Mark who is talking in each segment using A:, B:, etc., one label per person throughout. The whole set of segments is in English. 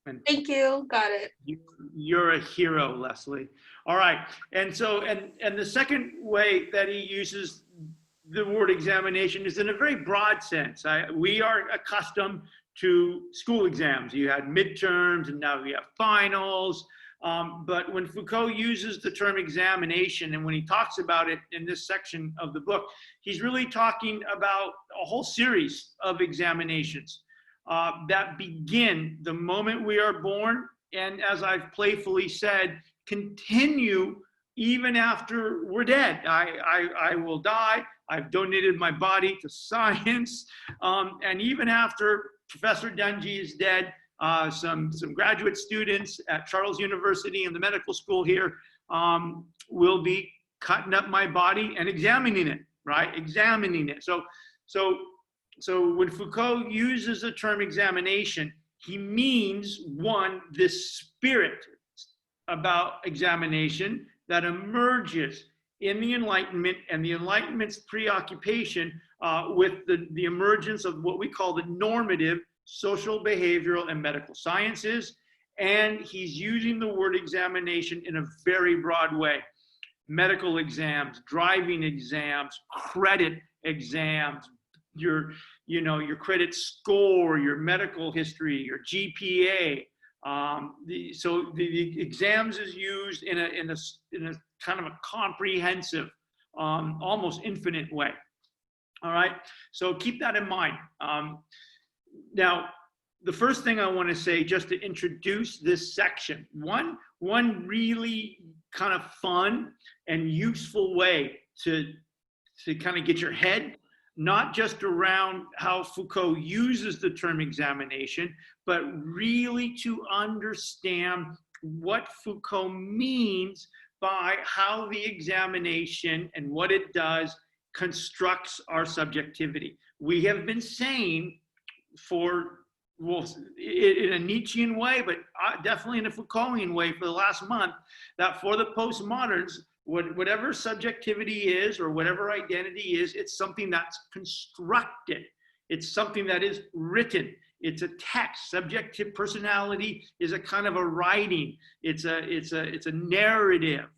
A: And
B: Thank you. Got it.
A: you're a hero, Leslie. All right. And so, and the second way that he uses the word examination is in a very broad sense. We are accustomed to school exams. You had midterms and now we have finals. But when Foucault uses the term examination, and when he talks about it in this section of the book, he's really talking about a whole series of examinations that begin the moment we are born, and as I've playfully said, continue even after we're dead. I will die. I've donated my body to science. And even after Professor Dungy is dead, some graduate students at Charles University and the medical school here will be cutting up my body and examining it, right? Examining it. So when Foucault uses the term examination, he means, one, this spirit about examination that emerges in the Enlightenment and the Enlightenment's preoccupation with the emergence of what we call the normative social, behavioral, and medical sciences. And he's using the word examination in a very broad way. Medical exams, driving exams, credit exams, your credit score, your medical history, your GPA. So the exams is used in a kind of a comprehensive, almost infinite way. All right, so keep that in mind. Now, the first thing I want to say, just to introduce this section, one really kind of fun and useful way to kind of get your head not just around how Foucault uses the term examination, but really to understand what Foucault means by how the examination and what it does constructs our subjectivity. We have been saying in a Nietzschean way, but definitely in a Foucaultian way for the last month, that for the postmoderns, whatever subjectivity is or whatever identity is, it's something that's constructed. It's something that is written. It's a text. Subjective personality is a kind of a writing. It's a narrative.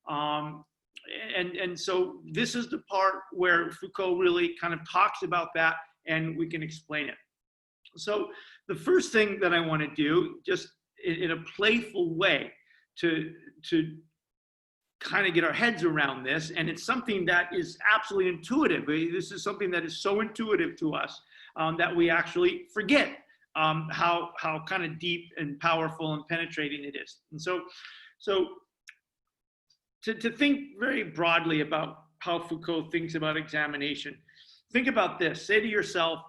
A: And so this is the part where Foucault really kind of talks about that, and we can explain it. So the first thing that I want to do, just in a playful way, to kind of get our heads around this, and it's something that is absolutely intuitive. This is something that is so intuitive to us that we actually forget how kind of deep and powerful and penetrating it is. And so to think very broadly about how Foucault thinks about examination, think about this. Say to yourself,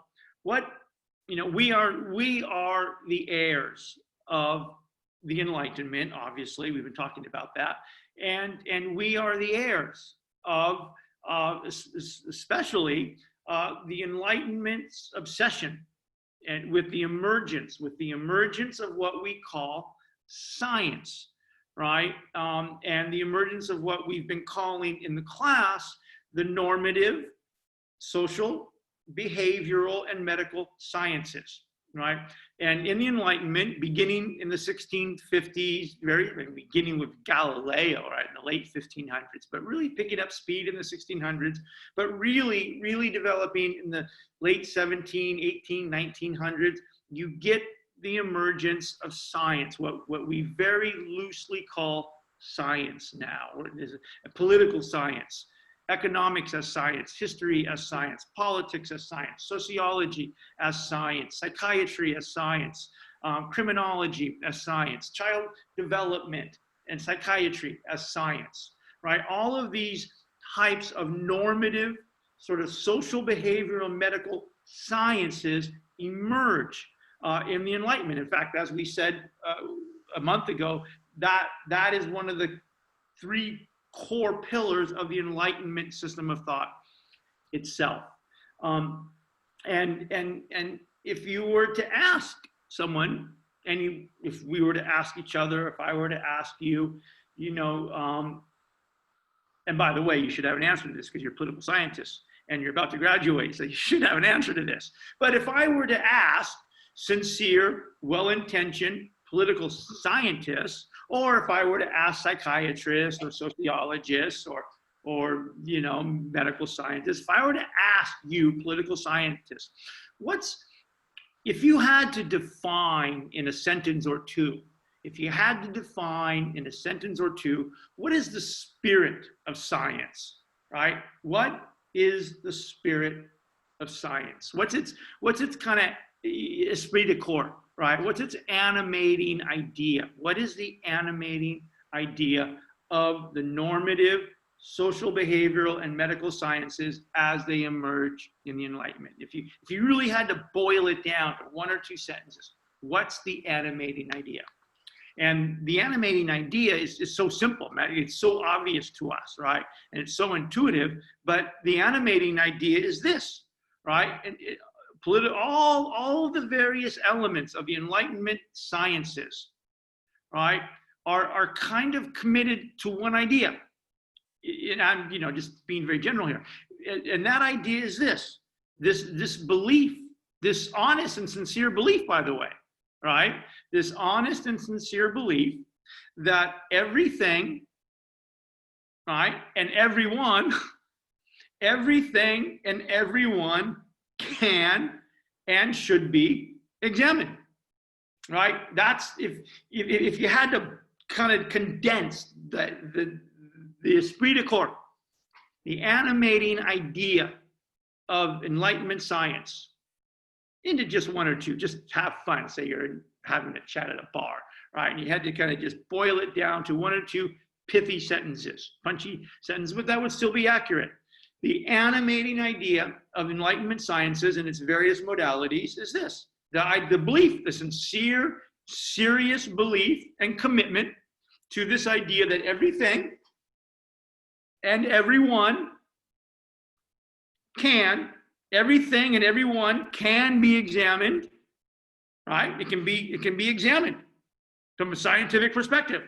A: we are the heirs of the Enlightenment. Obviously, we've been talking about that. And we are the heirs of especially the Enlightenment's obsession and with the emergence of what we call science, right? And the emergence of what we've been calling in the class the normative, social, behavioral, and medical sciences, right? And in the Enlightenment, beginning in the 1650s, beginning with Galileo, right, in the late 1500s, but really picking up speed in the 1600s, but really developing in the late 17, 18, 1900s, you get the emergence of science, what we very loosely call science now, or a political science, economics as science, history as science, politics as science, sociology as science, psychiatry as science, criminology as science, child development and psychiatry as science, right? All of these types of normative, sort of social, behavioral, medical sciences emerge in the Enlightenment. In fact, as we said a month ago, that is one of the three core pillars of the Enlightenment system of thought itself. And if you were to ask someone, if we were to ask each other, if I were to ask you, and by the way, you should have an answer to this because you're political scientists and you're about to graduate, so you should have an answer to this. But if I were to ask sincere, well-intentioned, political scientists, or if I were to ask psychiatrists or sociologists or medical scientists, if I were to ask you political scientists, if you had to define in a sentence or two, what is the spirit of science, right? What is the spirit of science? What's its kind of esprit de corps, right? What's its animating idea? What is the animating idea of the normative social, behavioral, and medical sciences as they emerge in the Enlightenment? If you really had to boil it down to one or two sentences, what's the animating idea? And the animating idea is so simple, man. It's so obvious to us, right? And it's so intuitive, but the animating idea is this, right? And all the various elements of the Enlightenment sciences, right, are kind of committed to one idea. And I'm, just being very general here. And that idea is this belief, this honest and sincere belief, by the way, right? This honest and sincere belief that everything, right, and everyone, everything and everyone can and should be examined, right? That's if you had to kind of condense the esprit de corps, the animating idea of Enlightenment science into just one or two, just have fun. Say you're having a chat at a bar, right? And you had to kind of just boil it down to one or two pithy sentences, punchy sentences, but that would still be accurate. The animating idea of Enlightenment sciences and its various modalities is this: the belief, the sincere, serious belief and commitment to this idea that everything and everyone everything and everyone can be examined, right? It can be examined from a scientific perspective.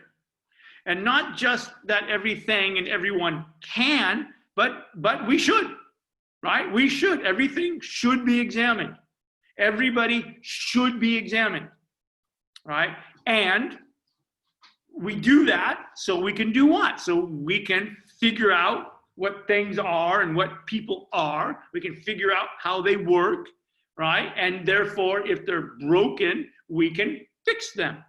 A: And not just that everything and everyone can, but we should, right? We should. Everything should be examined. Everybody should be examined, right? And we do that so we can do what? So we can figure out what things are and what people are. We can figure out how they work, right? And therefore, if they're broken, we can fix them,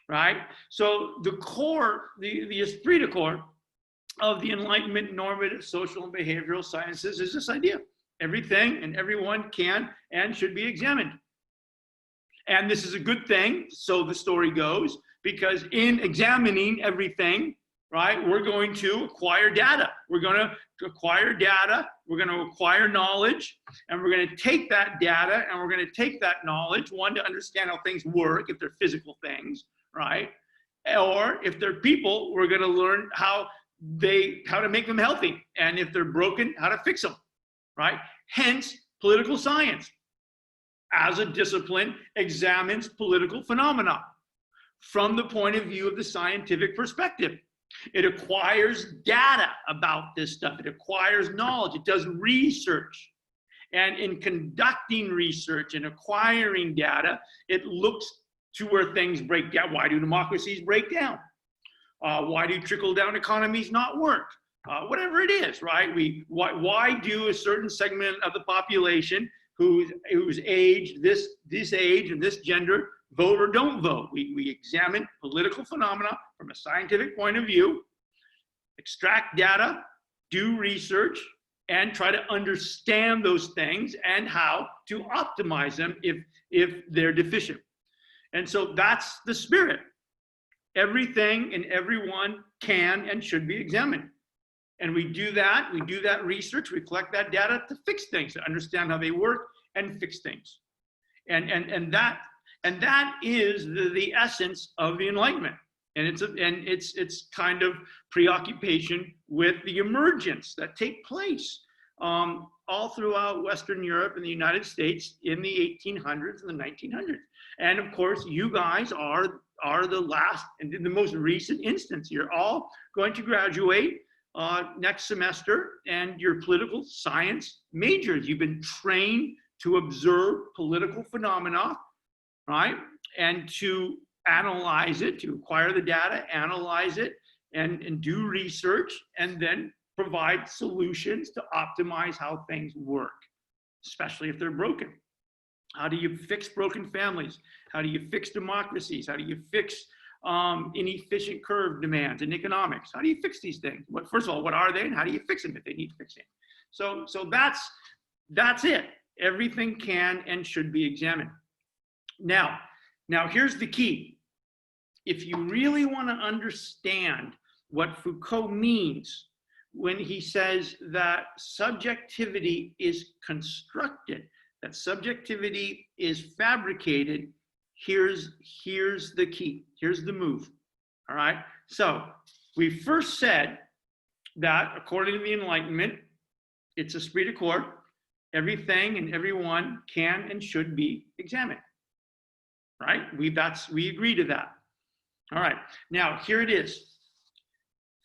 A: right? So the core, the esprit de corps of the Enlightenment normative social and behavioral sciences is this idea: everything and everyone can and should be examined. And this is a good thing, so the story goes, because in examining everything, right, we're going to acquire data. We're going to acquire data, we're going to acquire knowledge, and we're going to take that data and we're going to take that knowledge, one, to understand how things work, if they're physical things, right? Or if they're people, we're going to learn how to make them healthy. And if they're broken, how to fix them, right? Hence, political science, as a discipline, examines political phenomena from the point of view of the scientific perspective. It acquires data about this stuff. It acquires knowledge. It does research. And in conducting research and acquiring data, it looks to where things break down. Why do democracies break down? Why do trickle-down economies not work? Whatever it is, right? Why do a certain segment of the population who's age, this age and this gender, vote or don't vote? We examine political phenomena from a scientific point of view, extract data, do research, and try to understand those things and how to optimize them if they're deficient. And so that's the spirit. Everything and everyone can and should be examined. And we do that research, we collect that data to fix things, to understand how they work and fix things. And that is the essence of the Enlightenment. And it's kind of preoccupation with the emergence that take place all throughout Western Europe and the United States in the 1800s and the 1900s. And of course, you guys are the last and the most recent instance. You're all going to graduate next semester, and you're political science majors. You've been trained to observe political phenomena, right? And to analyze it, to acquire the data, analyze it, and do research, and then provide solutions to optimize how things work, especially if they're broken. How do you fix broken families? How do you fix democracies? How do you fix inefficient curve demands in economics? How do you fix these things? First of all, what are they, and how do you fix them if they need fixing? So that's it. Everything can and should be examined. Now here's the key. If you really want to understand what Foucault means when he says that subjectivity is constructed, that subjectivity is fabricated, here's the key. Here's the move. All right. So we first said that according to the Enlightenment, it's esprit de corps. Everything and everyone can and should be examined. Right? We agree to that. All right. Now here it is.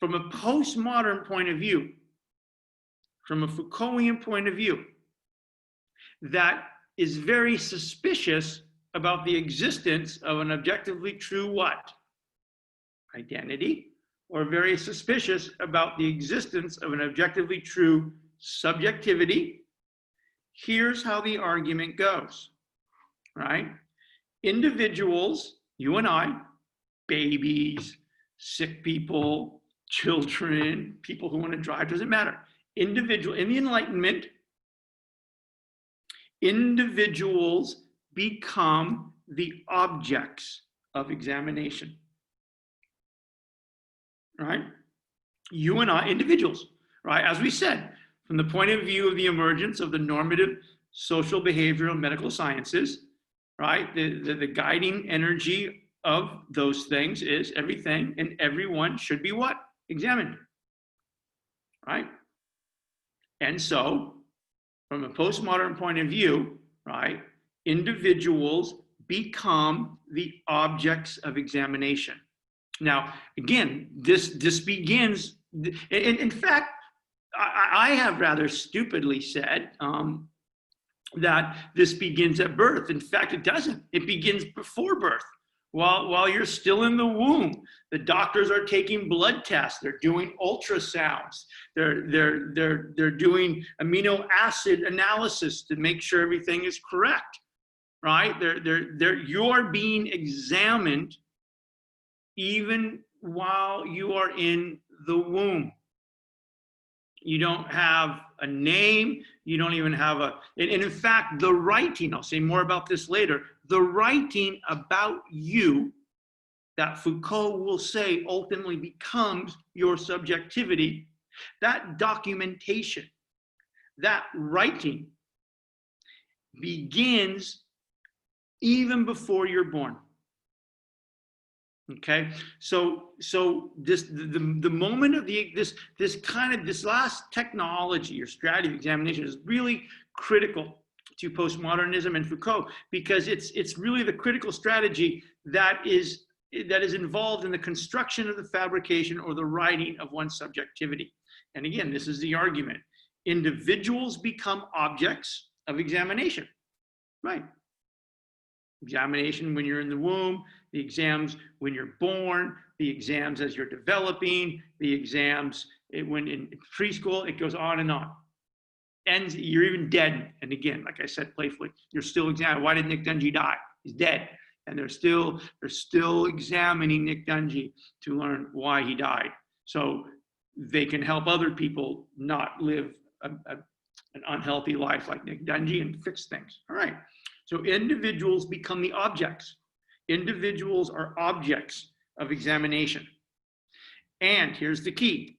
A: From a postmodern point of view, from a Foucaultian point of view, that is very suspicious about the existence of an objectively true what? Identity, or very suspicious about the existence of an objectively true subjectivity. Here's how the argument goes, right? Individuals, you and I, babies, sick people, children, people who want to drive, doesn't matter. In the Enlightenment, individuals become the objects of examination, right? You and I, individuals, right? As we said, from the point of view of the emergence of the normative social, behavioral, and medical sciences, right? The guiding energy of those things is everything and everyone should be what? Examined, right? And so, from a postmodern point of view, right, individuals become the objects of examination. Now, again, this begins, in fact, I have rather stupidly said that this begins at birth. In fact, it doesn't. It begins before birth. While you're still in the womb, the doctors are taking blood tests. They're doing ultrasounds. They're doing amino acid analysis to make sure everything is correct, right? You're being examined even while you are in the womb. You don't have a name. You don't even have and in fact, the writing, I'll say more about this later, the writing about you that Foucault will say ultimately becomes your subjectivity, that documentation, that writing begins even before you're born. Okay, so the moment of this last technology or strategy of examination is really critical to postmodernism and Foucault, because it's really the critical strategy that is involved in the construction of the fabrication or the writing of one's subjectivity. And again, this is the argument. Individuals become objects of examination, right? Examination when you're in the womb, the exams when you're born, the exams as you're developing, the exams when in preschool, it goes on and on. Ends, you're even dead. And again, like I said playfully, you're still examining. Why did Nick Dungy die? He's dead. And they're still examining Nick Dungy to learn why he died. So they can help other people not live an unhealthy life like Nick Dungy and fix things. All right. So individuals become the objects. Individuals are objects of examination. And here's the key.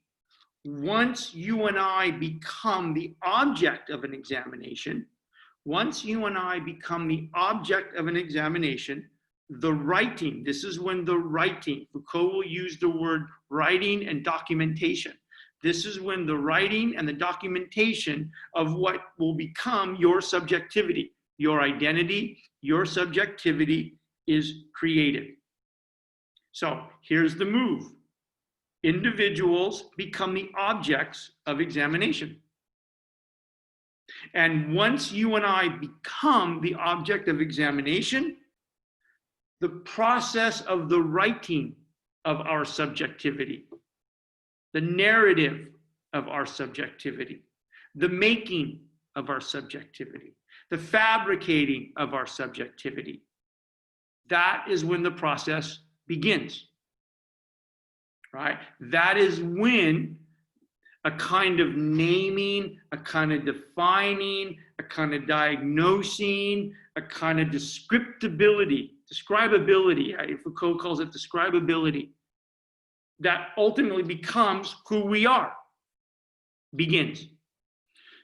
A: Once you and I become the object of an examination, the writing, this is when the writing, Foucault will use the word writing and documentation. This is when the writing and the documentation of what will become your subjectivity, your identity, your subjectivity is created. So here's the move. Individuals become the objects of examination. And once you and I become the object of examination, the process of the writing of our subjectivity, the narrative of our subjectivity, the making of our subjectivity, the fabricating of our subjectivity. That is when the process begins, right? That is when a kind of naming, a kind of defining, a kind of diagnosing, a kind of descriptability, Foucault calls it describability, that ultimately becomes who we are, begins.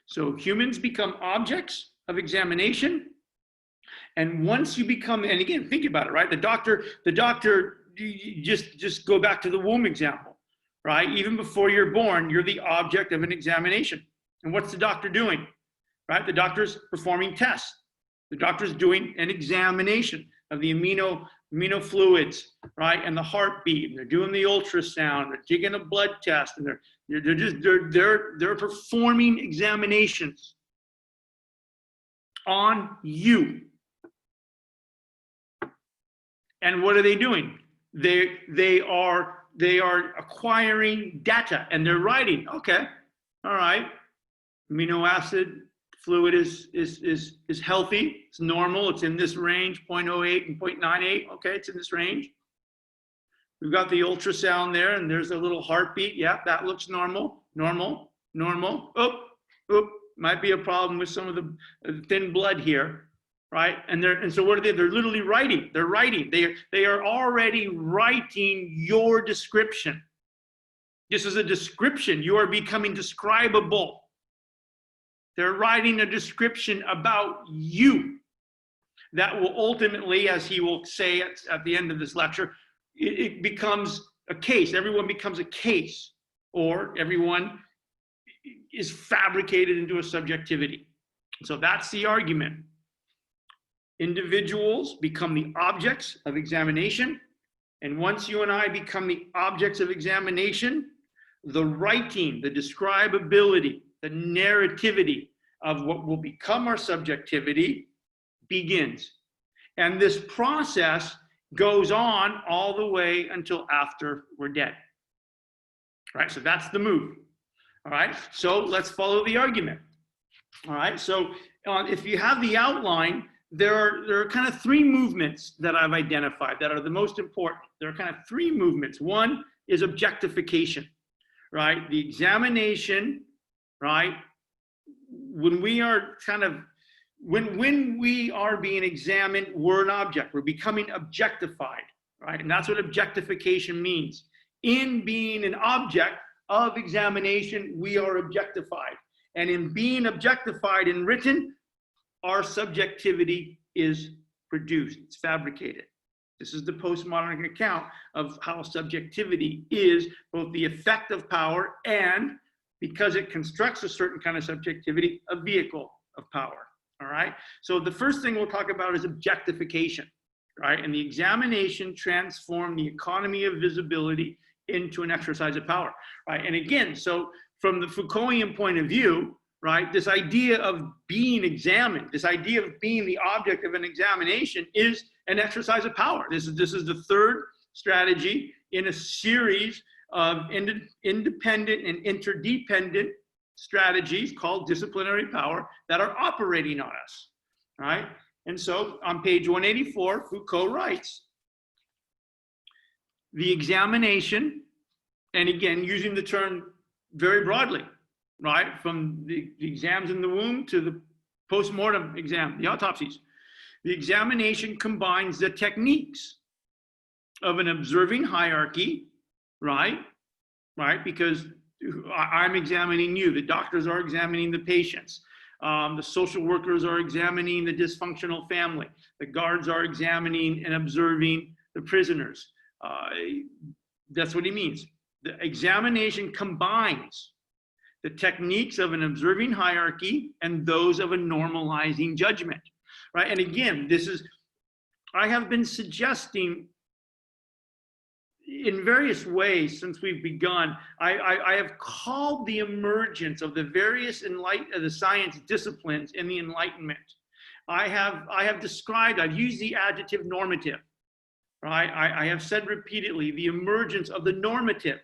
A: So humans become objects of examination. And once you become, and again, think about it, right? The doctor, just go back to the womb example, right? Even before you're born, you're the object of an examination. And what's the doctor doing, right? The doctor's performing tests. The doctor's doing an examination of the amino fluids, right? And the heartbeat, and they're doing the ultrasound, they're taking a blood test, and they're performing examinations on you. And what are they doing? They are acquiring data, and they're writing, okay, all right, amino acid fluid is healthy, it's normal, it's in this range, 0.08 and 0.98, okay, it's in this range. We've got the ultrasound there, and there's a little heartbeat, yeah, that looks normal, oop, might be a problem with some of the thin blood here, right? And so what are they? They're literally writing, they are already writing your description. This is a description, you are becoming describable. They're writing a description about you that will ultimately, as he will say at the end of this lecture, it becomes a case. Everyone becomes a case, or everyone is fabricated into a subjectivity. So that's the argument. Individuals become the objects of examination. And once you and I become the objects of examination, the writing, the describability, the narrativity of what will become our subjectivity begins. And this process goes on all the way until after we're dead. All right, so that's the move. All right, so let's follow the argument. All right, so if you have the outline, there are kind of three movements that I've identified that are the most important. There are kind of three movements. One is objectification, right? The examination, right? When we are when we are being examined, we're an object. We're becoming objectified, right? And that's what objectification means. In being an object of examination, we are objectified. And in being objectified and written, our subjectivity is produced, it's fabricated. This is the postmodern account of how subjectivity is both the effect of power and, because it constructs a certain kind of subjectivity, a vehicle of power, all right? So the first thing we'll talk about is objectification, right? And the examination transformed the economy of visibility into an exercise of power, right? And again, so from the Foucaultian point of view, right, this idea of being examined, this idea of being the object of an examination is an exercise of power. This is the third strategy in a series of independent and interdependent strategies called disciplinary power that are operating on us, right? And so on page 184, Foucault writes, the examination, and again, using the term very broadly, right? From the exams in the womb to the post-mortem exam, the autopsies. The examination combines the techniques of an observing hierarchy, right? Right, because I'm examining you, the doctors are examining the patients, the social workers are examining the dysfunctional family, the guards are examining and observing the prisoners. That's what he means. The examination combines the techniques of an observing hierarchy and those of a normalizing judgment, right? And again, I have been suggesting in various ways since we've begun, I have called the emergence of the various the science disciplines in the Enlightenment. I've used the adjective normative, right? I have said repeatedly, the emergence of the normative,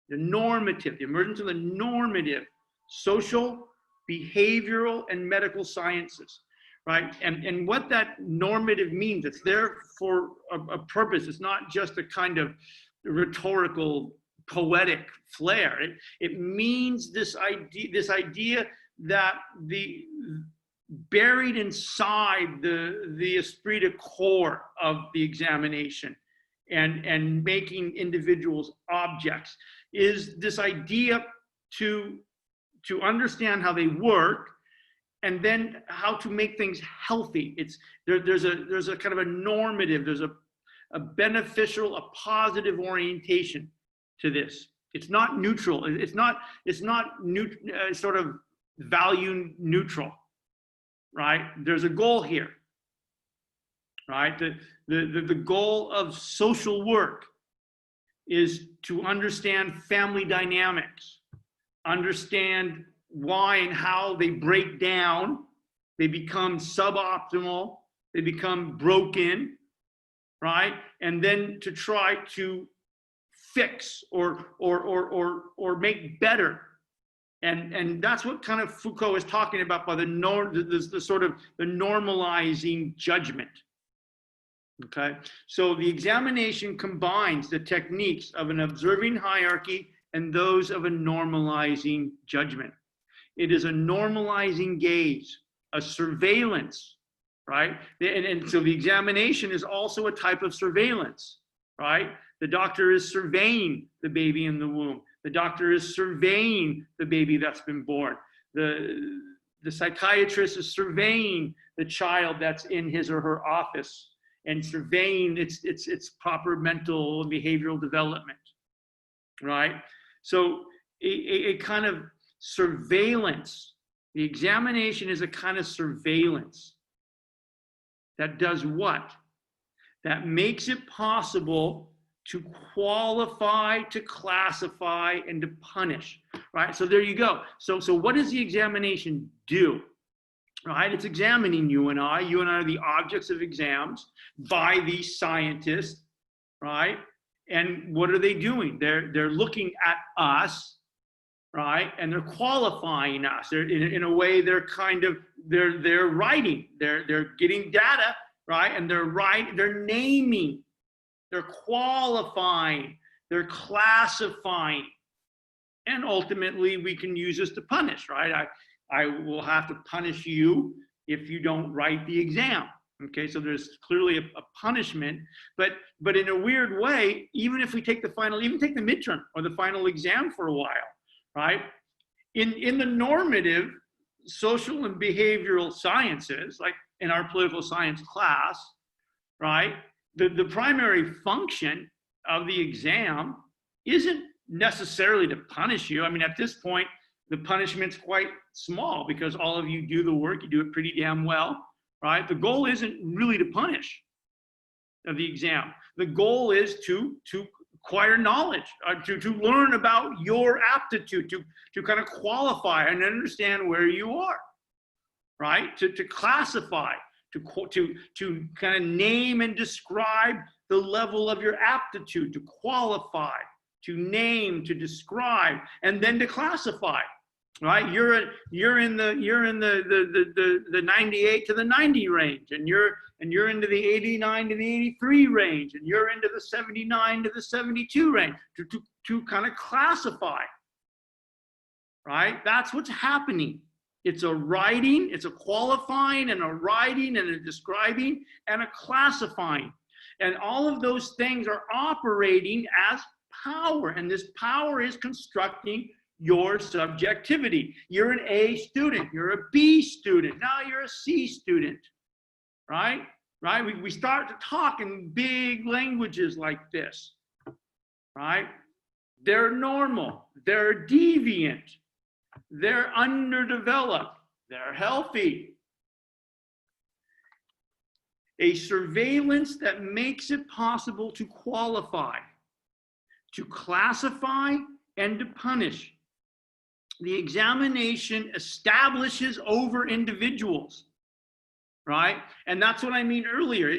A: the emergence of the normative, social, behavioral, and medical sciences, right? And what that normative means, it's there for a purpose. It's not just a kind of rhetorical, poetic flair. It means this idea that the buried inside the esprit de corps of the examination and making individuals objects is this idea to understand how they work and then how to make things healthy. There's a kind of a normative, there's a beneficial, a positive orientation to this. It's not neutral. It's not sort of value neutral, right? There's a goal here, right? The goal of social work is to understand family dynamics, understand why and how they break down, they become suboptimal, they become broken, right? And then to try to fix or make better. And that's what kind of Foucault is talking about by the sort of the normalizing judgment. Okay, so the examination combines the techniques of an observing hierarchy and those of a normalizing judgment. It is a normalizing gaze, a surveillance, right? And so the examination is also a type of surveillance, right? The doctor is surveying the baby in the womb. The doctor is surveying the baby that's been born. The psychiatrist is surveying the child that's in his or her office and surveying its proper mental and behavioral development, right? So a kind of surveillance. The examination is a kind of surveillance that does what? That makes it possible to qualify, to classify, and to punish, right? So there you go. So what does the examination do? Right? It's examining you and I. You and I are the objects of exams by these scientists, right? And what are they doing? They're looking at us, right? And they're qualifying us. They're in a way they're writing. They're getting data, right? And they're naming, they're qualifying, they're classifying. And ultimately we can use this to punish, right? I will have to punish you if you don't write the exam. Okay, so there's clearly a punishment, but in a weird way, even if we take the midterm or the final exam for a while, right? In the normative social and behavioral sciences, like in our political science class, right? The primary function of the exam isn't necessarily to punish you. I mean, at this point, the punishment's quite small because all of you do the work, you do it pretty damn well, right? The goal isn't really to punish of the exam. The goal is to acquire knowledge, to learn about your aptitude, to kind of qualify and understand where you are, right? To classify, to kind of name and describe the level of your aptitude, to qualify, to name, to describe, and then to classify. Right, you're in the 98 to the 90 range, and you're into the 89 to the 83 range, and you're into the 79 to the 72 range to kind of classify. Right, that's what's happening. It's a writing, it's a qualifying, and a writing, and a describing, and a classifying, and all of those things are operating as power, and this power is constructing your subjectivity. You're an A student, you're a B student, now you're a C student, right? Right? We start to talk in big languages like this, right? They're normal, they're deviant, they're underdeveloped, they're healthy. A surveillance that makes it possible to qualify, to classify, and to punish. The examination establishes over individuals, right? And that's what I mean earlier.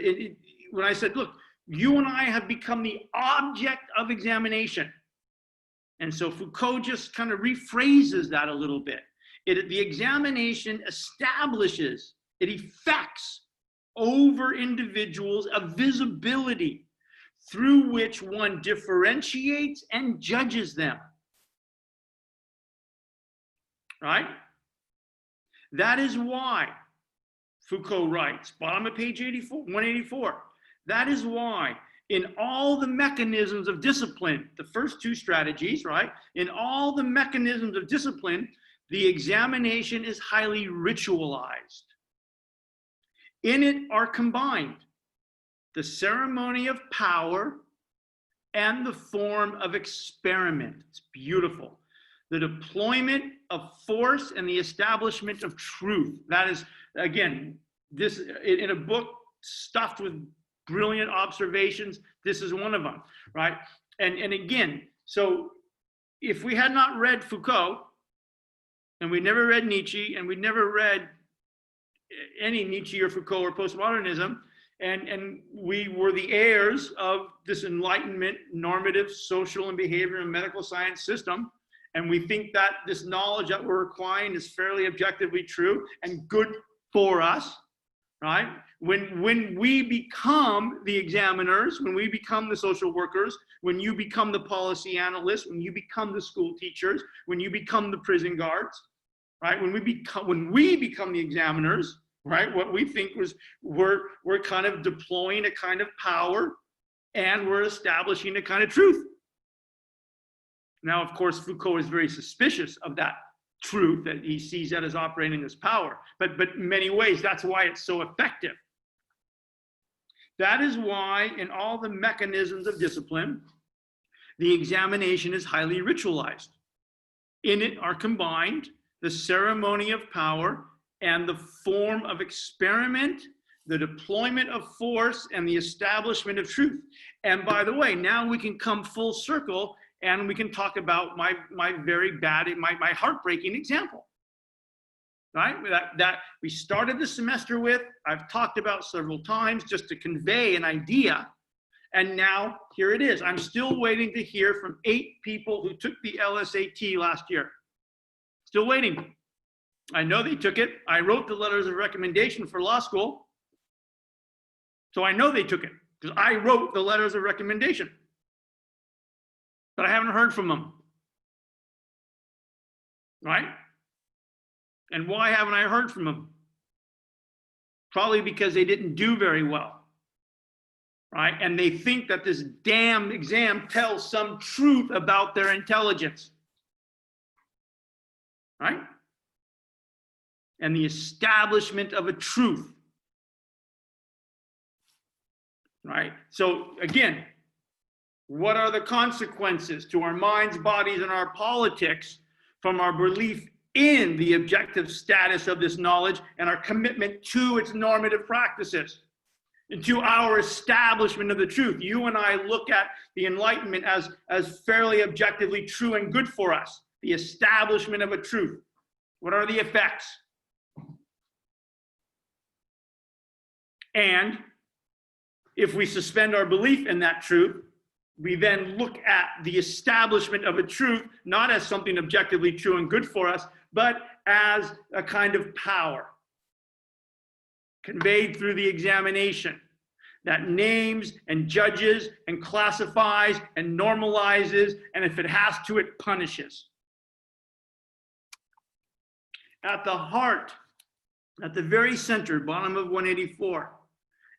A: When I said, look, You and I have become the object of examination. And so Foucault just kind of rephrases that a little bit. The examination establishes, it effects over individuals a visibility through which one differentiates and judges them. Right? That is why Foucault writes, bottom of page 184, that is why in all the mechanisms of discipline, the first two strategies, right? In all the mechanisms of discipline, the examination is highly ritualized. In it are combined the ceremony of power and the form of experiment. It's beautiful. The deployment of force and the establishment of truth. That is, again, this in a book stuffed with brilliant observations, this is one of them, right? And again, so if we had not read Foucault, and we never read Nietzsche, and we never read any Nietzsche or Foucault or postmodernism, and we were the heirs of this Enlightenment, normative, social and behavioral and medical science system, and we think that this knowledge that we're acquiring is fairly objectively true and good for us, right? When we become the examiners, when we become the social workers, when you become the policy analysts, when you become the school teachers, when you become the prison guards, right? When we become the examiners, right? What we think was we're kind of deploying a kind of power and we're establishing a kind of truth. Now, of course, Foucault is very suspicious of that truth, that he sees that as operating as power. But in many ways, that's why it's so effective. That is why in all the mechanisms of discipline, the examination is highly ritualized. In it are combined the ceremony of power and the form of experiment, the deployment of force, and the establishment of truth. And by the way, now we can come full circle and we can talk about my very bad, my heartbreaking example, right? That we started the semester with, I've talked about several times just to convey an idea. And now here it is. I'm still waiting to hear from 8 people who took the LSAT last year. Still waiting. I know they took it. I wrote the letters of recommendation for law school. So I know they took it because I wrote the letters of recommendation. But I haven't heard from them. Right? And why haven't I heard from them? Probably because they didn't do very well. Right? And they think that this damn exam tells some truth about their intelligence. Right? And the establishment of a truth. Right? So again, what are the consequences to our minds, bodies, and our politics from our belief in the objective status of this knowledge and our commitment to its normative practices and to our establishment of the truth? You and I look at the Enlightenment as fairly objectively true and good for us. The establishment of a truth. What are the effects? And if we suspend our belief in that truth, we then look at the establishment of a truth, not as something objectively true and good for us, but as a kind of power conveyed through the examination that names and judges and classifies and normalizes, and if it has to, it punishes. At the heart, at the very center, bottom of 184,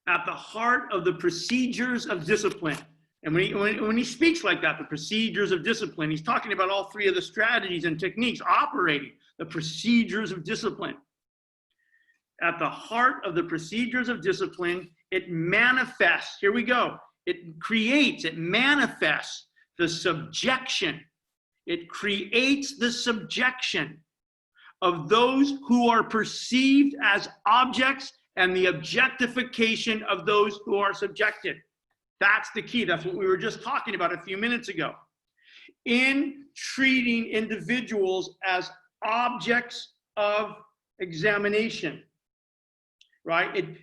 A: at the heart of the procedures of discipline. And when he speaks like that, the procedures of discipline, he's talking about all 3 of the strategies and techniques operating, the procedures of discipline. At the heart of the procedures of discipline, it manifests, here we go, it creates, it manifests the subjection. It creates the subjection of those who are perceived as objects and the objectification of those who are subjected. That's the key. That's what we were just talking about a few minutes ago. In treating individuals as objects of examination, right? And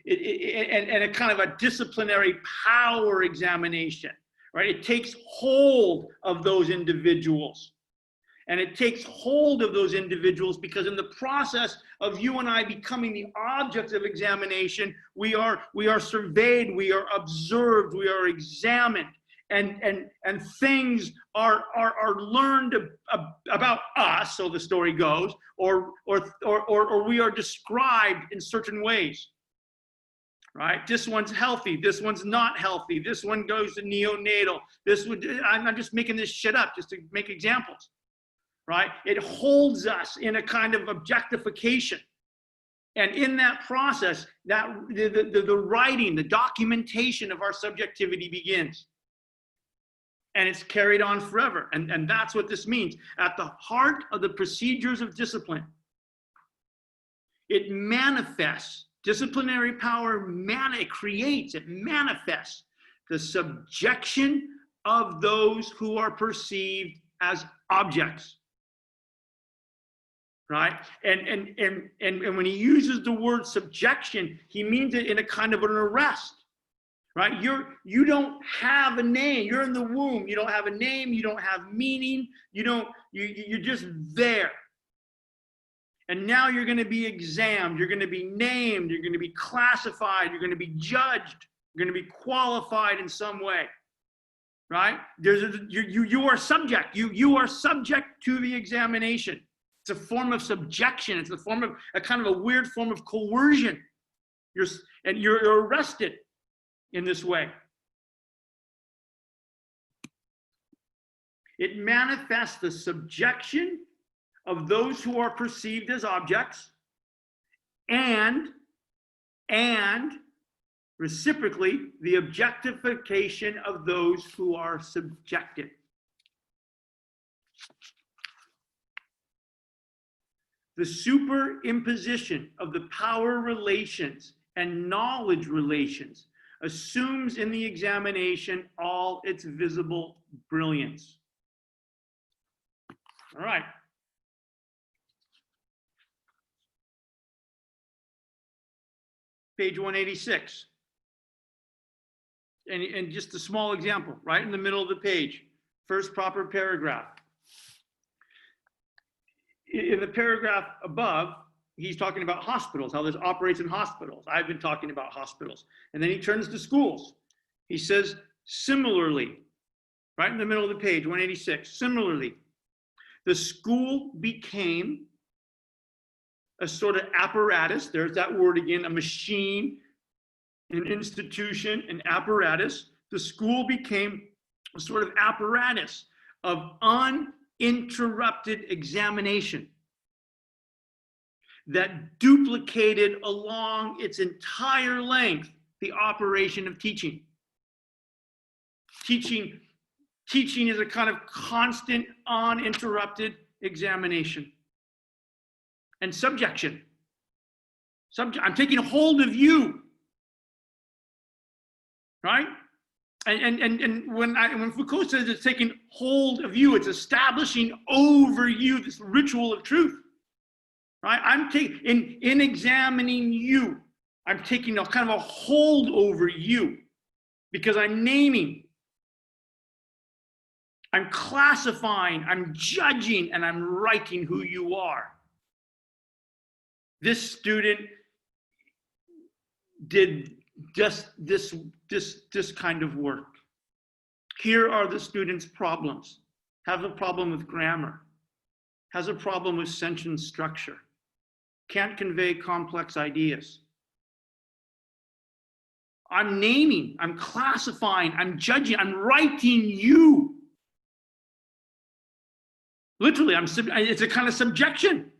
A: a kind of a disciplinary power examination, right? It takes hold of those individuals. And it takes hold of those individuals because in the process of you and I becoming the objects of examination, we are surveyed, we are observed, we are examined, and things are learned about us, so the story goes, or we are described in certain ways. Right? This one's healthy. This one's not healthy. This one goes to neonatal. I'm just making this shit up just to make examples. Right? It holds us in a kind of objectification. And in that process, that the writing, the documentation of our subjectivity begins. And it's carried on forever. And that's what this means. At the heart of the procedures of discipline, it manifests, disciplinary power, it manifests the subjection of those who are perceived as objects. Right? And when he uses the word subjection, he means it in a kind of an arrest. Right? You don't have a name. You're in the womb. You don't have a name. You don't have meaning. You're just there. And now you're going to be examined. You're going to be named. You're going to be classified. You're going to be judged. You're going to be qualified in some way. Right? You are subject. You are subject to the examination. It's a form of subjection. It's a form of a kind of a weird form of coercion. You're arrested in this way. It manifests the subjection of those who are perceived as objects and reciprocally the objectification of those who are subjected. The superimposition of the power relations and knowledge relations assumes in the examination all its visible brilliance. All right. Page 186. And just a small example, right in the middle of the page, first proper paragraph. In the paragraph above, he's talking about hospitals, how this operates in hospitals. I've been talking about hospitals. And then he turns to schools. He says, similarly, right in the middle of the page, 186, similarly, the school became a sort of apparatus. There's that word again, a machine, an institution, an apparatus. The school became a sort of apparatus of uninterrupted examination that duplicated along its entire length the operation of teaching. Teaching is a kind of constant, uninterrupted examination. And subjection. I'm taking hold of you. Right? And when Foucault says it's taking hold of you, it's establishing over you this ritual of truth. Right? I'm taking in examining you, I'm taking a kind of a hold over you because I'm naming, I'm classifying, I'm judging, and I'm writing who you are. This student did just this kind of work. Here are the student's problems. Have a problem with grammar. Has a problem with sentence structure. Can't convey complex ideas. I'm naming, I'm classifying, I'm judging, I'm writing you. Literally, it's a kind of subjection.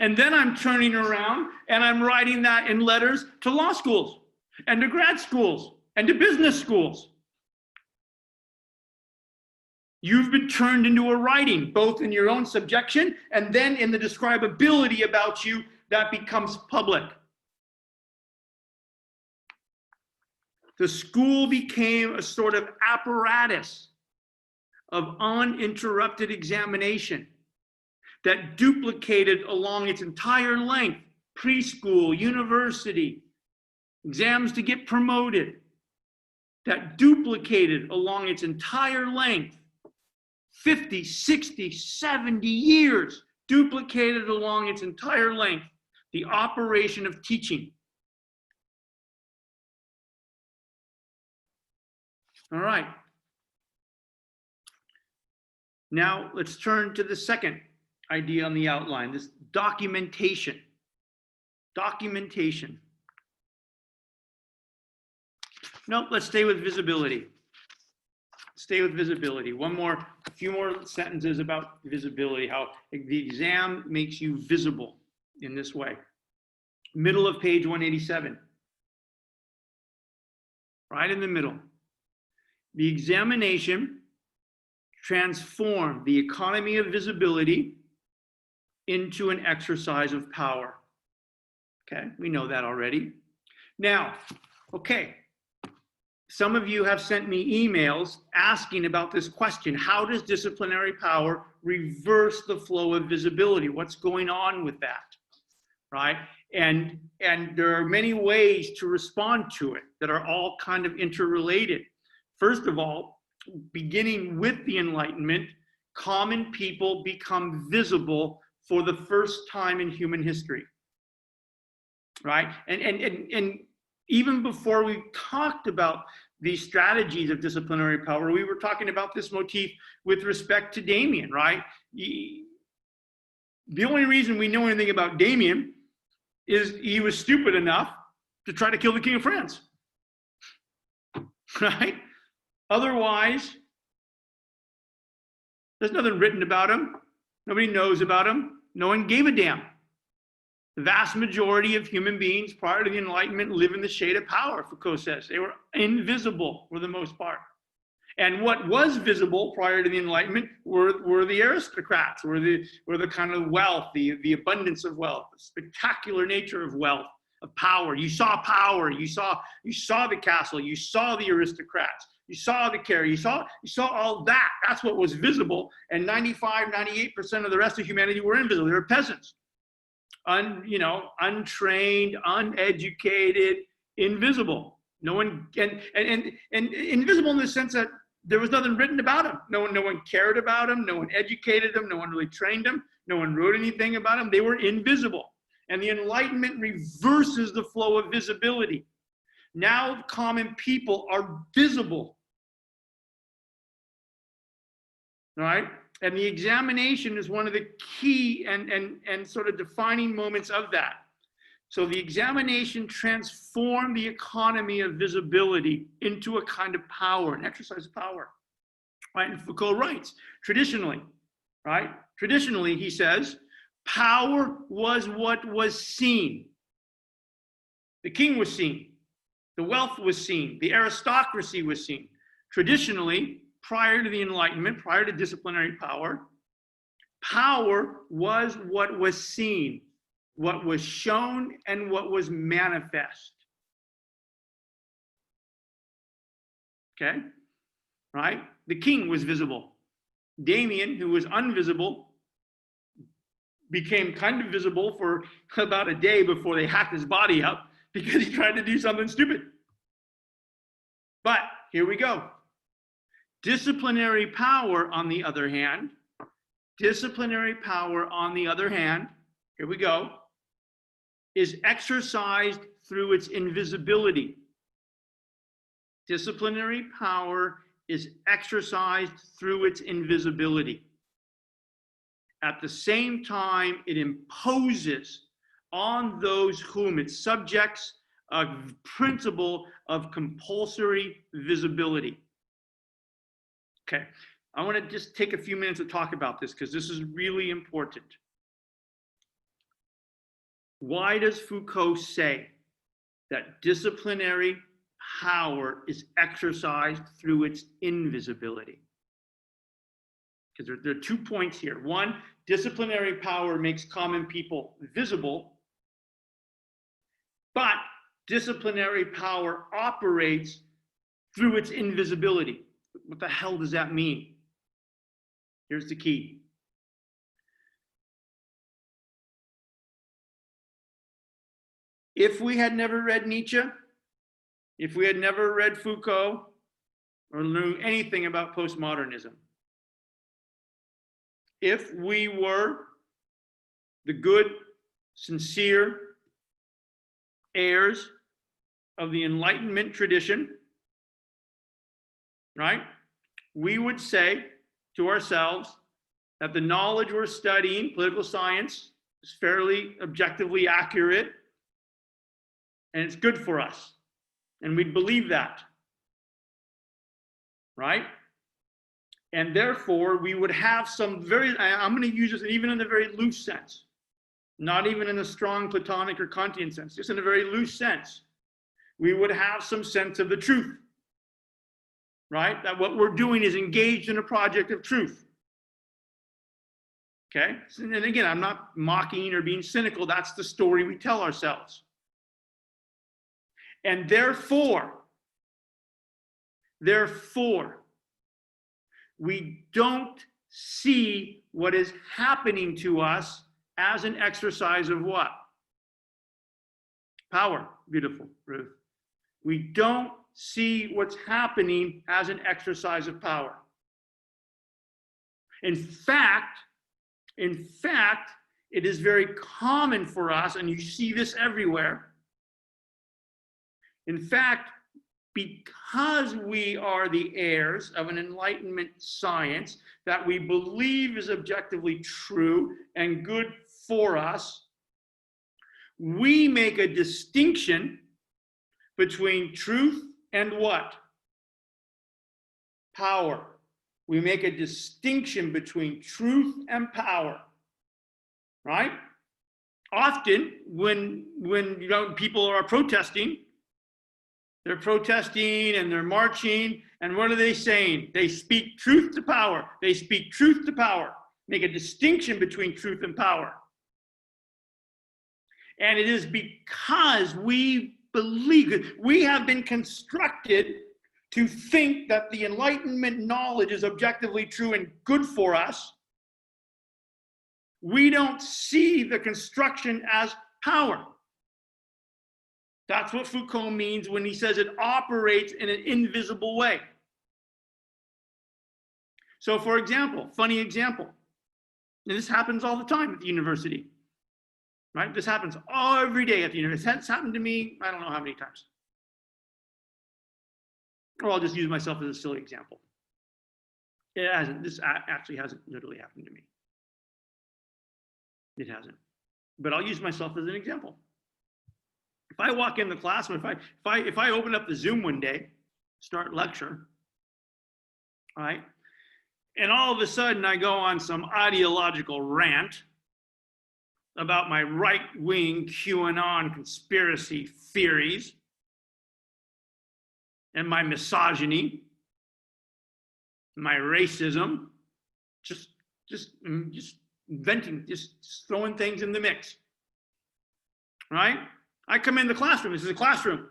A: And then I'm turning around and I'm writing that in letters to law schools and to grad schools and to business schools. You've been turned into a writing, both in your own subjection and then in the describability about you that becomes public. The school became a sort of apparatus of uninterrupted examination that duplicated along its entire length, preschool, university, exams to get promoted, that duplicated along its entire length, 50, 60, 70 years, duplicated along its entire length, the operation of teaching. All right. Now let's turn to the second idea on the outline, this documentation. Documentation. No, let's stay with visibility. Stay with visibility. A few more sentences about visibility, how the exam makes you visible in this way. Middle of page 187. Right in the middle. The examination transformed the economy of visibility into an exercise of power. Okay, we know that already. Now, okay, some of you have sent me emails asking about this question. How does disciplinary power reverse the flow of visibility? What's going on with that, right? And there are many ways to respond to it that are all kind of interrelated. First of all, beginning with the Enlightenment, common people become visible for the first time in human history, right? And even before we talked about these strategies of disciplinary power, we were talking about this motif with respect to Damien, right? The only reason we know anything about Damien is he was stupid enough to try to kill the King of France, right? Otherwise, there's nothing written about him. Nobody knows about him. No one gave a damn. The vast majority of human beings prior to the Enlightenment live in the shade of power, Foucault says. They were invisible for the most part. And what was visible prior to the Enlightenment were the aristocrats, were the kind of wealth, the abundance of wealth, the spectacular nature of wealth, of power. You saw power, you saw the castle, you saw the aristocrats, you saw the care, you saw all that. That's what was visible. And 98% of the rest of humanity were invisible. They were peasants. Untrained, uneducated, invisible. No one, and invisible in the sense that there was nothing written about him. No one cared about him. No one educated him. No one really trained him. No one wrote anything about him. They were invisible. And the Enlightenment reverses the flow of visibility. Now common people are visible. All right? And the examination is one of the key and sort of defining moments of that. So the examination transformed the economy of visibility into a kind of power, an exercise of power. Right? And Foucault writes, traditionally, right? Traditionally, he says, power was what was seen. The king was seen. The wealth was seen. The aristocracy was seen. Traditionally, prior to the Enlightenment, prior to disciplinary power, power was what was seen, what was shown, and what was manifest. Okay? Right? The king was visible. Damien, who was invisible, became kind of visible for about a day before they hacked his body up because he tried to do something stupid. But here we go. Disciplinary power, on the other hand, here we go, is exercised through its invisibility. Disciplinary power is exercised through its invisibility. At the same time, it imposes on those whom it subjects a principle of compulsory visibility. Okay, I want to just take a few minutes to talk about this because this is really important. Why does Foucault say that disciplinary power is exercised through its invisibility? Because there are 2 points here. One, disciplinary power makes common people visible, but disciplinary power operates through its invisibility. What the hell does that mean? Here's the key. if we had never read Nietzsche, if we had never read Foucault, or knew anything about postmodernism, if we were the good, sincere heirs of the Enlightenment tradition, right, we would say to ourselves that the knowledge we're studying, political science, is fairly objectively accurate, and it's good for us. And we'd believe that, right? And therefore, we would have some very, I'm going to use this even in a very loose sense, not even in a strong Platonic or Kantian sense, just in a very loose sense. We would have some sense of the truth, right? That what we're doing is engaged in a project of truth. Okay? And again, I'm not mocking or being cynical. That's the story we tell ourselves. And therefore, we don't see what is happening to us as an exercise of what? Power. Beautiful, Ruth. We don't see what's happening as an exercise of power. In fact, it is very common for us, and you see this everywhere. In fact, because we are the heirs of an Enlightenment science that we believe is objectively true and good for us, we make a distinction between truth and what? Power. We make a distinction between truth and power, right? Often when people are protesting, they're protesting and they're marching, and what are they saying? They speak truth to power. They speak truth to power. Make a distinction between truth and power. And it is because we believe, we have been constructed to think that the Enlightenment knowledge is objectively true and good for us. We don't see the construction as power. That's what Foucault means when he says it operates in an invisible way. So for example, funny example, and this happens all the time at the university, right? This happens every day at the university. It's happened to me, I don't know how many times. Or I'll just use myself as a silly example. This actually hasn't literally happened to me. It hasn't. But I'll use myself as an example. If I walk in the classroom, if I open up the Zoom one day, start lecture, all right, and all of a sudden I go on some ideological rant about my right-wing QAnon conspiracy theories and my misogyny, my racism, just venting, just throwing things in the mix, right? I come in the classroom. This is a classroom.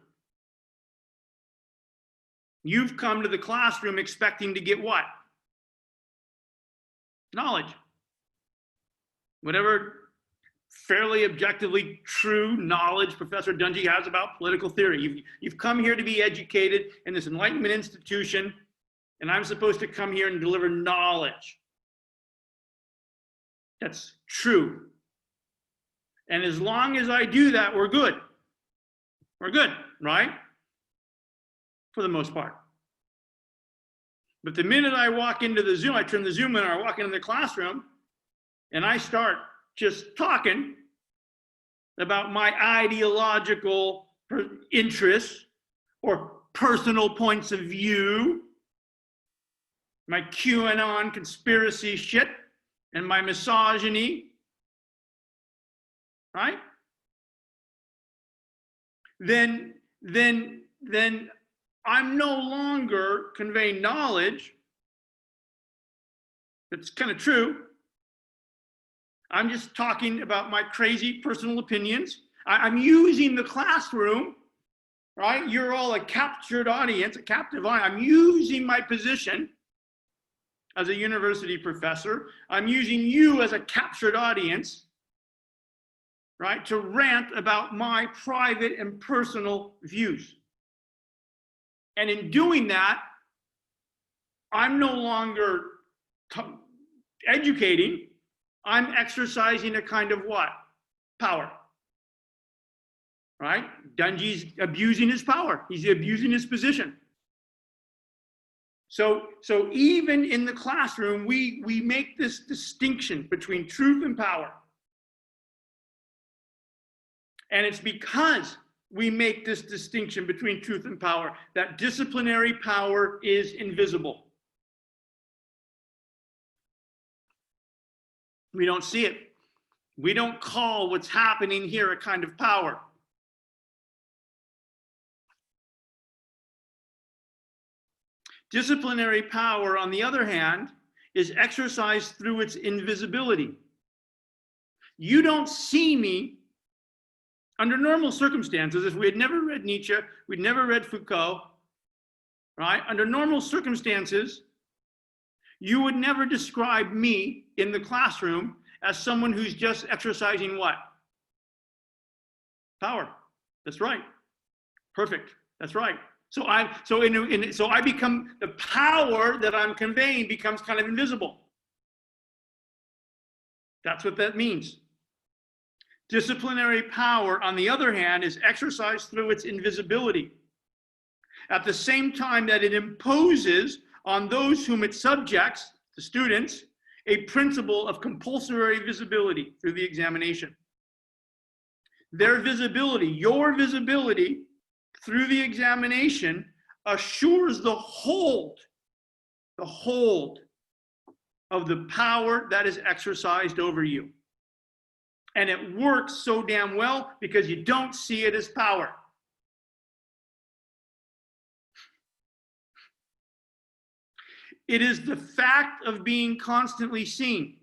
A: You've come to the classroom expecting to get what? Knowledge. Whatever fairly objectively true knowledge Professor Dungy has about political theory. You've come here to be educated in this Enlightenment institution, and I'm supposed to come here and deliver knowledge. That's true. And as long as I do that, we're good. We're good, right? For the most part. But the minute I walk into the Zoom, I turn the Zoom on, or I walk into the classroom, and I start just talking about my ideological interests or personal points of view, my QAnon conspiracy shit, and my misogyny, right? Then I'm no longer conveying knowledge that's kind of true. I'm just talking about my crazy personal opinions. I'm using the classroom, right? You're all a captured audience, a captive audience. I'm using my position as a university professor. I'm using you as a captured audience, right, to rant about my private and personal views. And in doing that, I'm no longer educating, I'm exercising a kind of what? Power. Right? Dungy's abusing his power. He's abusing his position. So even in the classroom, we make this distinction between truth and power. And it's because we make this distinction between truth and power that disciplinary power is invisible. We don't see it. We don't call what's happening here a kind of power. Disciplinary power, on the other hand, is exercised through its invisibility. You don't see me under normal circumstances. If we had never read Nietzsche, we'd never read Foucault, right? Under normal circumstances, you would never describe me in the classroom as someone who's just exercising what? Power. That's right. Perfect. That's right. So I become, the power that I'm conveying becomes kind of invisible. That's what that means. Disciplinary power, on the other hand, is exercised through its invisibility. At the same time that it imposes on those whom it subjects, the students, a principle of compulsory visibility through the examination. Their visibility, your visibility, through the examination assures the hold of the power that is exercised over you. And it works so damn well because you don't see it as power. It is the fact of being constantly seen,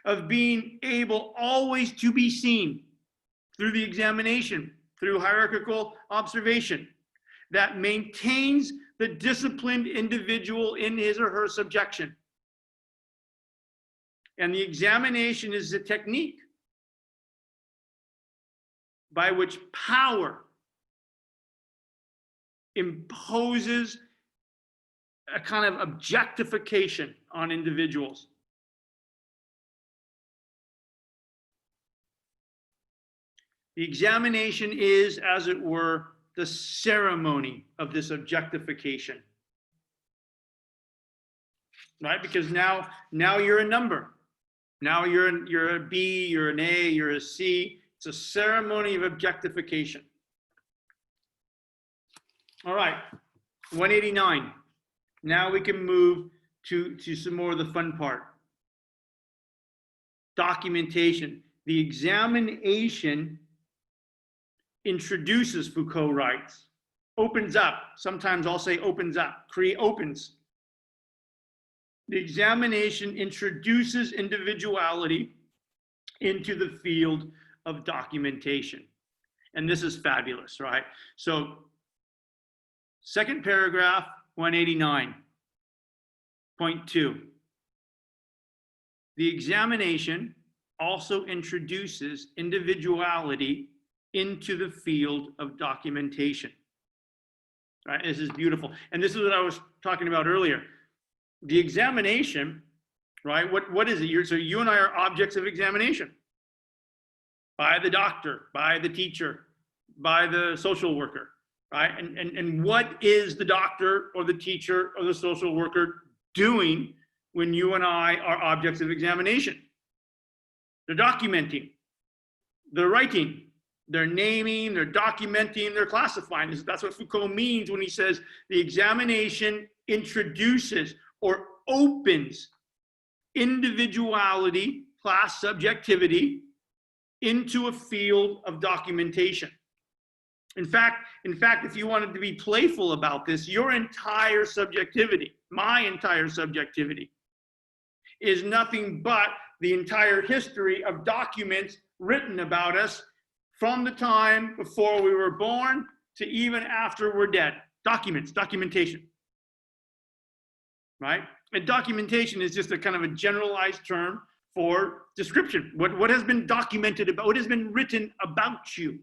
A: of being able always to be seen through the examination, through hierarchical observation, that maintains the disciplined individual in his or her subjection. And the examination is the technique by which power imposes a kind of objectification on individuals. The examination is, as it were, the ceremony of this objectification. Right? Because now you're a number. Now you're a B, you're an A, you're a C. It's a ceremony of objectification. All right, 189. Now we can move to some more of the fun part. Documentation. The examination introduces, Foucault writes, opens up. Sometimes I'll say opens up, opens. The examination introduces individuality into the field of documentation. And this is fabulous, right? So, second paragraph, 189, point 2. The examination also introduces individuality into the field of documentation. Right? This is beautiful. And this is what I was talking about earlier. The examination, right? What is it? So you and I are objects of examination by the doctor, by the teacher, by the social worker, right? And what is the doctor or the teacher or the social worker doing when you and I are objects of examination? They're documenting, they're writing, they're naming, they're documenting, they're classifying. That's what Foucault means when he says the examination introduces or opens individuality, class subjectivity, into a field of documentation. In fact, if you wanted to be playful about this, your entire subjectivity, my entire subjectivity, is nothing but the entire history of documents written about us from the time before we were born to even after we're dead. Documents, documentation. Right? And documentation is just a kind of a generalized term for description. What has been documented about, what has been written about you,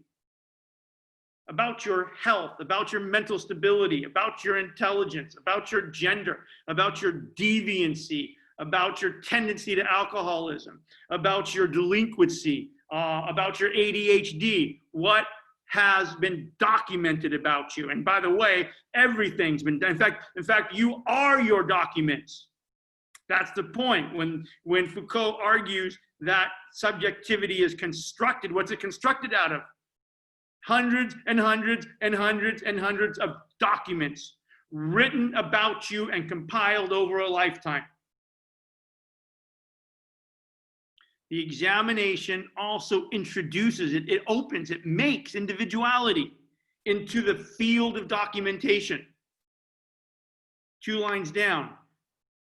A: about your health, about your mental stability, about your intelligence, about your gender, about your deviancy, about your tendency to alcoholism, about your delinquency, about your ADHD. What has been documented about you? And by the way, everything's been done. In fact, you are your documents. That's the point. When Foucault argues that subjectivity is constructed, what's it constructed out of? Hundreds and hundreds and hundreds and hundreds of documents written about you and compiled over a lifetime. The examination also introduces it, it opens, it makes individuality into the field of documentation. 2 lines down.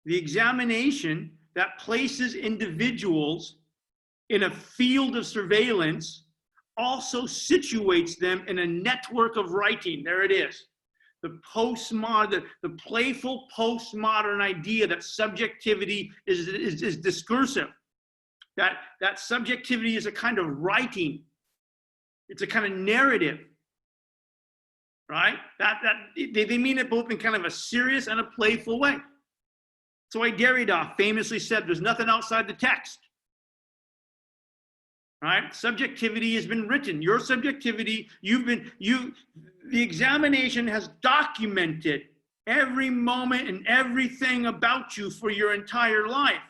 A: The examination that places individuals in a field of surveillance also situates them in a network of writing. There it is. The postmodern, the playful postmodern idea that subjectivity is discursive. That subjectivity is a kind of writing. It's a kind of narrative, right? They mean it both in kind of a serious and a playful way. That's why Derrida famously said, there's nothing outside the text, right? Subjectivity has been written. Your subjectivity, the examination has documented every moment and everything about you for your entire life.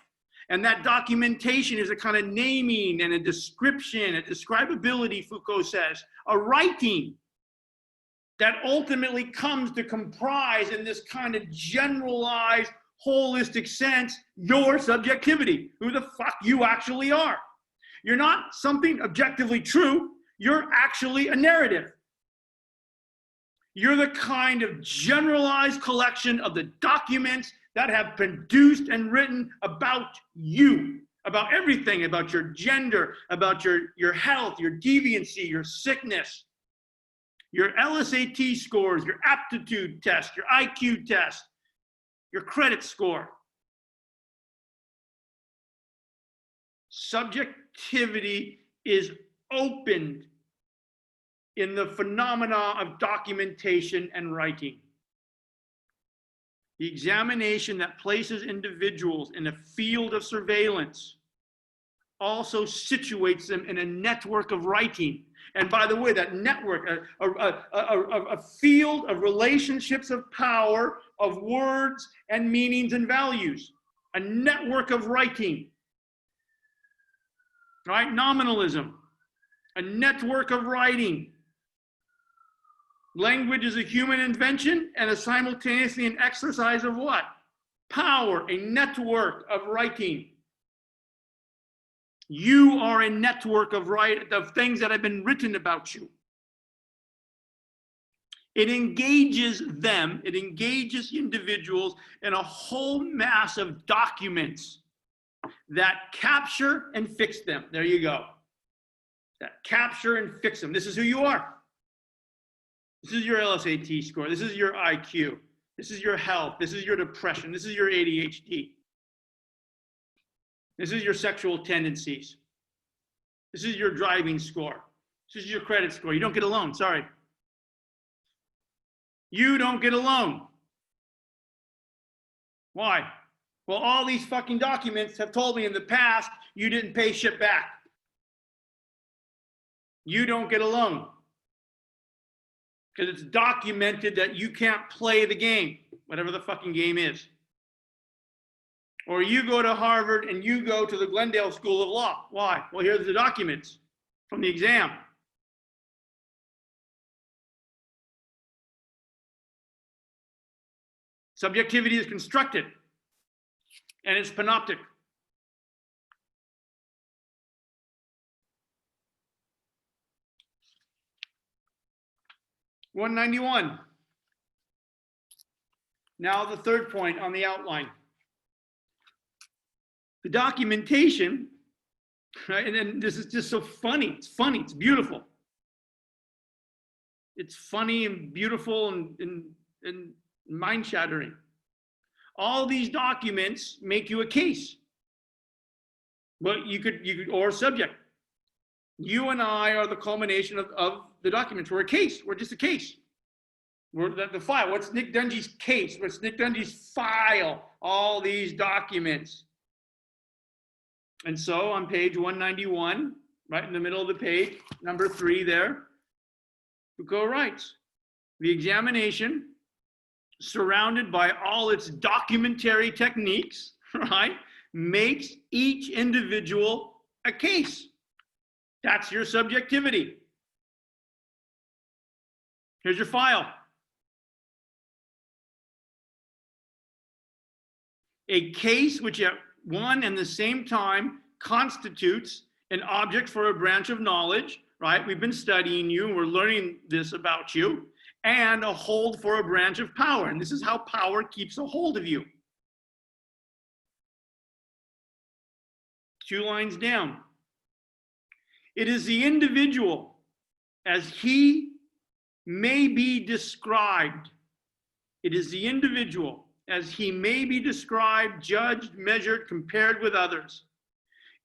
A: And that documentation is a kind of naming and a description, a describability, Foucault says, a writing that ultimately comes to comprise in this kind of generalized, holistic sense, your subjectivity, who the fuck you actually are. You're not something objectively true, you're actually a narrative. You're the kind of generalized collection of the documents that have produced and written about you, about everything, about your gender, about your health, your deviancy, your sickness, your LSAT scores, your aptitude test, your IQ test, your credit score. Subjectivity is opened in the phenomena of documentation and writing. The examination that places individuals in a field of surveillance also situates them in a network of writing. And by the way, that network, a field of relationships of power, of words and meanings and values, a network of writing, right? Nominalism, a network of writing. Language is a human invention and a simultaneously an exercise of what? Power, a network of writing. You are a network of things that have been written about you. It engages them, it engages individuals in a whole mass of documents that capture and fix them. There you go. That capture and fix them. This is who you are. This is your LSAT score. This is your IQ. This is your health. This is your depression. This is your ADHD. This is your sexual tendencies. This is your driving score. This is your credit score. You don't get a loan, sorry. You don't get a loan. Why? Well, all these fucking documents have told me in the past you didn't pay shit back. You don't get a loan. Because it's documented that you can't play the game, whatever the fucking game is. Or you go to Harvard and you go to the Glendale School of Law. Why? Well, here's the documents from the exam. Subjectivity is constructed, and it's panoptic. (191). Now the third point on the outline. The documentation, right? And then this is just so funny. It's funny. It's beautiful. It's funny and beautiful and mind-shattering. All these documents make you a case. Well, you could, or subject. You and I are the culmination of the documents. We're a case. We're just a case. We're the file. What's Nick Dungy's case? What's Nick Dungy's file? All these documents. And so on page 191, right in the middle of the page, number 3 there, Foucault writes, the examination, surrounded by all its documentary techniques, right, makes each individual a case. That's your subjectivity. Here's your file. A case which at one and the same time constitutes an object for a branch of knowledge, right? We've been studying you and we're learning this about you, and a hold for a branch of power. And this is how power keeps a hold of you. 2 lines down. It is the individual as he may be described. It is the individual as he may be described, judged, measured, compared with others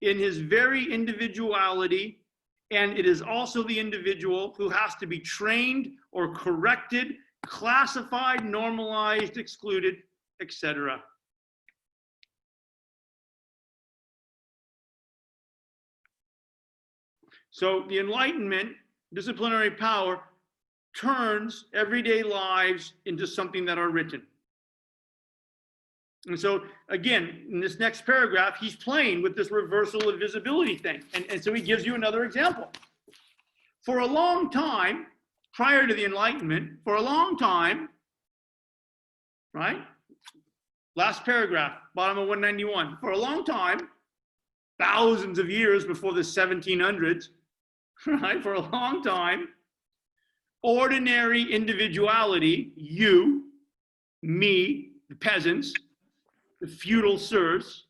A: in his very individuality. And it is also the individual who has to be trained or corrected, classified, normalized, excluded, etc. So the Enlightenment, disciplinary power, turns everyday lives into something that are written. And so, again, in this next paragraph, he's playing with this reversal of visibility thing. And so he gives you another example. For a long time, prior to the Enlightenment, for a long time, right? Last paragraph, bottom of 191. For a long time, thousands of years before the 1700s, right? For a long time, ordinary individuality, you, me, the peasants, the feudal serfs,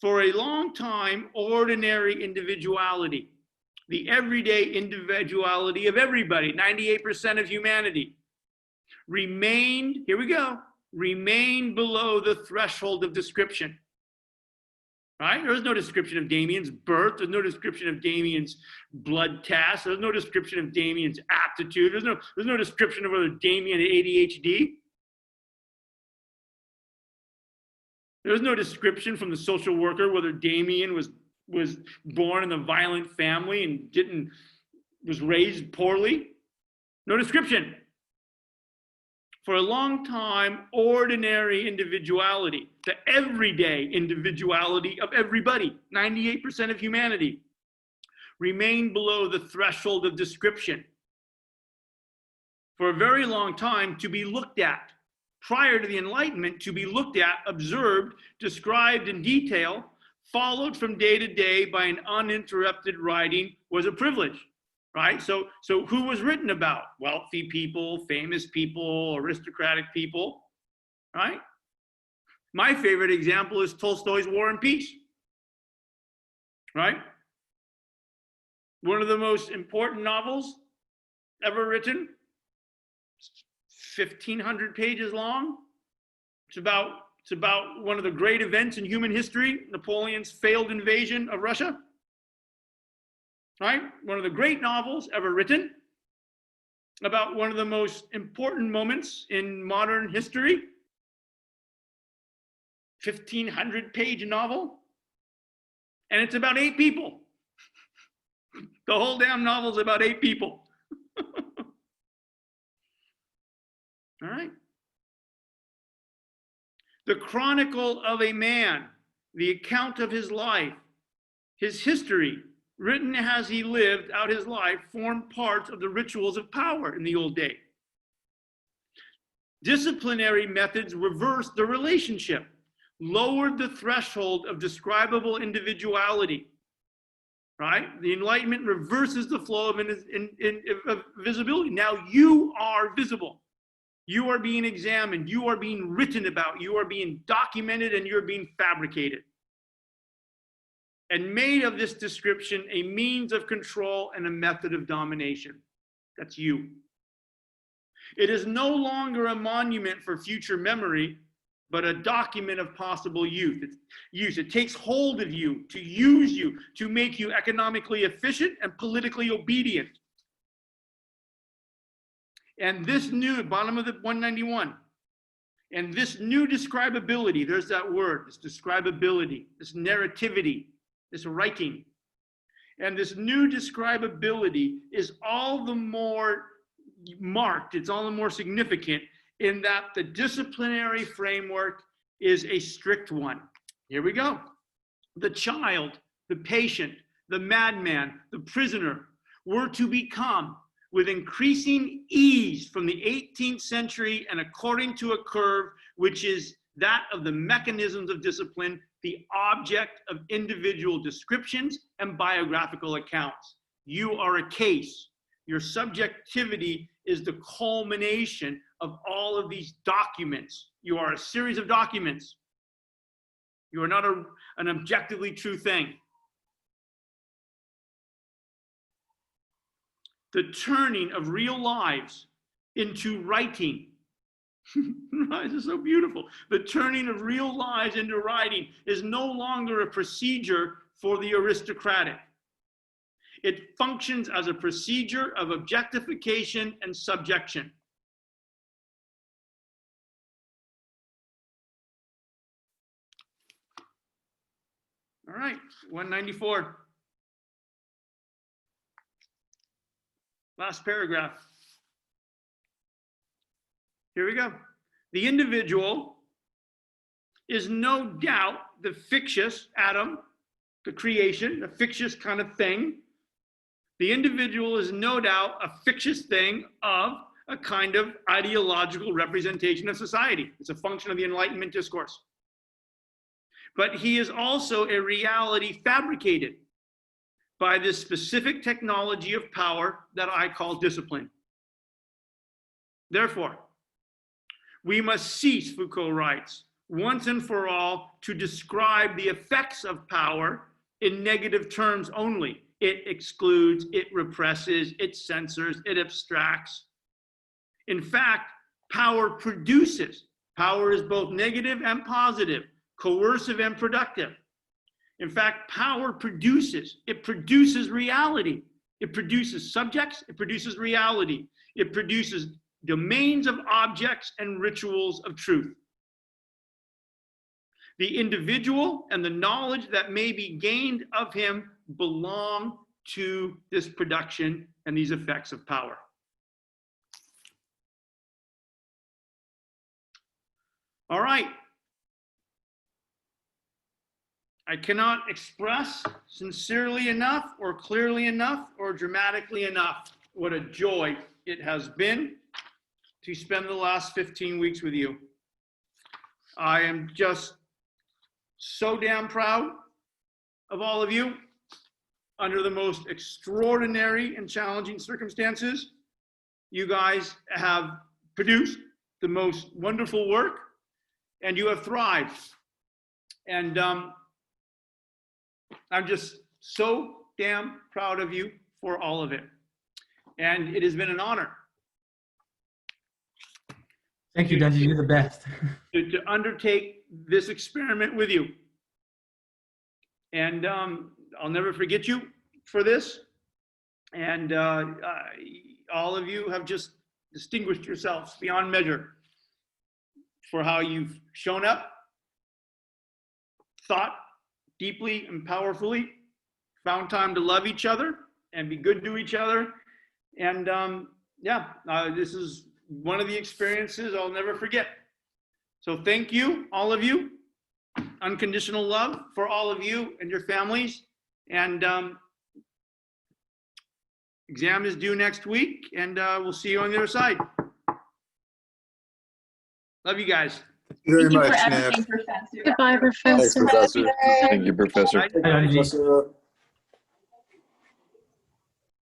A: for a long time, ordinary individuality, the everyday individuality of everybody, 98% of humanity, remained, here we go, remained below the threshold of description. Right? There's no description of Damien's birth. There's no description of Damien's blood test. There's no description of Damien's aptitude. There's no description of whether Damien had ADHD. There's no description from the social worker whether Damien was born in a violent family and was raised poorly. No description. For a long time, ordinary individuality, the everyday individuality of everybody, 98% of humanity, remained below the threshold of description. For a very long time, to be looked at. Prior to the Enlightenment, to be looked at, observed, described in detail, followed from day to day by an uninterrupted writing was a privilege. Right? So who was written about? Wealthy people, famous people, aristocratic people, right? My favorite example is Tolstoy's War and Peace, right? One of the most important novels ever written, 1,500 pages long. It's about one of the great events in human history, Napoleon's failed invasion of Russia. Right? One of the great novels ever written about one of the most important moments in modern history. 1,500-page novel. And it's about 8 people. The whole damn novel is about 8 people. All right. The chronicle of a man, the account of his life, his history, written as he lived out his life, formed parts of the rituals of power in the old day. Disciplinary methods reversed the relationship, lowered the threshold of describable individuality, right? The Enlightenment reverses the flow of visibility. Now you are visible. You are being examined. You are being written about. You are being documented, and you're being fabricated. And made of this description a means of control and a method of domination. That's you. It is no longer a monument for future memory, but a document of possible use. It takes hold of you, to use you, to make you economically efficient and politically obedient. And this new, bottom of the 191, and this new describability, there's that word, this describability, this narrativity, this writing. And this new describability is all the more marked, it's all the more significant in that the disciplinary framework is a strict one. Here we go. The child, the patient, the madman, the prisoner were to become, with increasing ease from the 18th century and according to a curve which is that of the mechanisms of discipline, the object of individual descriptions and biographical accounts. You are a case. Your subjectivity is the culmination of all of these documents. You are a series of documents. You are not an objectively true thing. The turning of real lives into writing. This is so beautiful. The turning of real lives into writing is no longer a procedure for the aristocratic. It functions as a procedure of objectification and subjection. All right, 194. Last paragraph. Here we go. The individual is no doubt the fictitious atom, the creation, a fictitious kind of thing. The individual is no doubt a fictitious thing of a kind of ideological representation of society. It's a function of the Enlightenment discourse. But he is also a reality fabricated by this specific technology of power that I call discipline. Therefore, we must cease, Foucault writes, once and for all, to describe the effects of power in negative terms only. It excludes, it represses, it censors, it abstracts. In fact, power produces. Power is both negative and positive, coercive and productive. In fact, power produces. It produces reality. It produces subjects. It produces reality. It produces domains of objects and rituals of truth. The individual and the knowledge that may be gained of him belong to this production and these effects of power. All right. I cannot express sincerely enough or clearly enough or dramatically enough what a joy it has been to spend the last 15 weeks with you. I am just so damn proud of all of you under the most extraordinary and challenging circumstances. You guys have produced the most wonderful work and you have thrived. And I'm just so damn proud of you for all of it. And it has been an honor.
B: Thank you, Dungey. You're the best.
A: to undertake this experiment with you. And I'll never forget you for this. And all of you have just distinguished yourselves beyond measure for how you've shown up, thought deeply and powerfully, found time to love each other and be good to each other. And this is one of the experiences I'll never forget. So thank you, all of you. Unconditional love for all of you and your families. And exam is due next week, and we'll see you on the other side. Love you guys.
C: Thank you very
D: Thank you
C: much,
D: for
C: Nash.
D: everything, Professor.
E: Goodbye,
C: Thanks,
E: Professor.
C: Professor.
F: Thank you, Professor.
B: Bye, Dungey.
C: Professor.